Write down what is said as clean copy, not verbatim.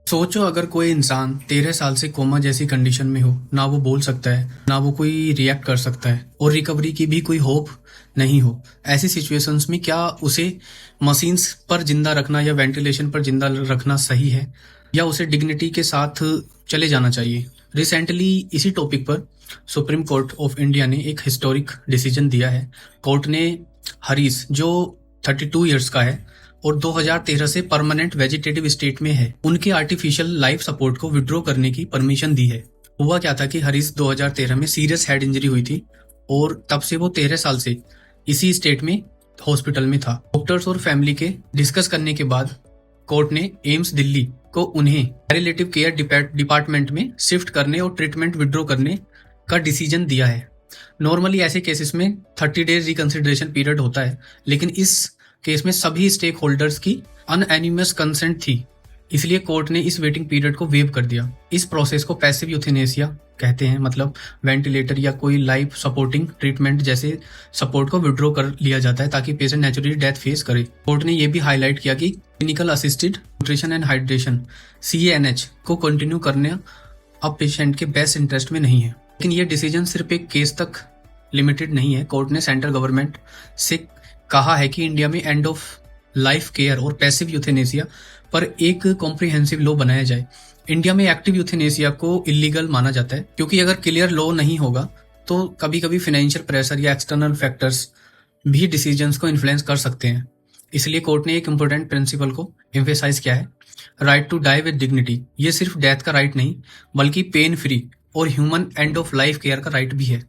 सोचो अगर कोई इंसान 13 साल से कोमा जैसी कंडीशन में हो, ना वो बोल सकता है, ना वो कोई रिएक्ट कर सकता है और रिकवरी की भी कोई होप नहीं हो। ऐसी सिचुएशंस में क्या उसे मशीन्स पर जिंदा रखना या वेंटिलेशन पर जिंदा रखना सही है, या उसे डिग्निटी के साथ चले जाना चाहिए? रिसेंटली इसी टॉपिक पर सुप्रीम कोर्ट ऑफ इंडिया ने एक हिस्टोरिक डिसीजन दिया है। कोर्ट ने हरीश, जो 32 इयर्स का है और 2013 से परमानेंट वेजिटेटिव स्टेट में है, उनके आर्टिफिशियल लाइफ सपोर्ट को विड्रॉ करने की परमिशन दी है। हुआ क्या था कि हरीश 2013 में सीरियस हेड इंजरी हुई थी और तब से वो 13 साल से इसी स्टेट में हॉस्पिटल में था। डॉक्टर्स और फैमिली के डिस्कस करने के बाद कोर्ट ने एम्स दिल्ली को उन्हें पैलिएटिव केयर डिपार्टमेंट में शिफ्ट करने और ट्रीटमेंट विड्रॉ करने का डिसीजन दिया है। नॉर्मली ऐसे केसेस में 30 डेज रिकंसिडरेशन पीरियड होता है, लेकिन इस केस में सभी स्टेक होल्डर्स की अनएनिमस कंसेंट थी, इसलिए कोर्ट ने इस वेटिंग पीरियड को वेव कर दिया। इस प्रोसेस को पैसिव यूथेनेसिया कहते हैं, मतलब वेंटिलेटर या कोई लाइफ सपोर्टिंग ट्रीटमेंट जैसे सपोर्ट को विड्रॉ कर लिया जाता है ताकि पेशेंट नेचुरली डेथ फेस करे। कोर्ट ने यह भी हाईलाइट किया कि clinical assisted nutrition and hydration CANH को कंटिन्यू करने अब पेशेंट के बेस्ट इंटरेस्ट में नहीं है। लेकिन यह डिसीजन सिर्फ एक केस तक लिमिटेड नहीं है। कोर्ट ने सेंट्रल गवर्नमेंट से कहा है कि इंडिया में एंड ऑफ लाइफ केयर और पैसिव यूथेनेसिया पर एक कॉम्प्रिहेंसिव लॉ बनाया जाए। इंडिया में एक्टिव यूथेनेसिया को इलीगल माना जाता है क्योंकि अगर क्लियर लॉ नहीं होगा तो कभी कभी फाइनेंशियल प्रेशर या एक्सटर्नल फैक्टर्स भी डिसीजंस को इन्फ्लुएंस कर सकते हैं। इसलिए कोर्ट ने एक इंपॉर्टेंट प्रिंसिपल को एम्फेसाइज किया है, right to die with dignity. ये सिर्फ डेथ का राइट नहीं बल्कि पेन फ्री और human end of life care का राइट भी है।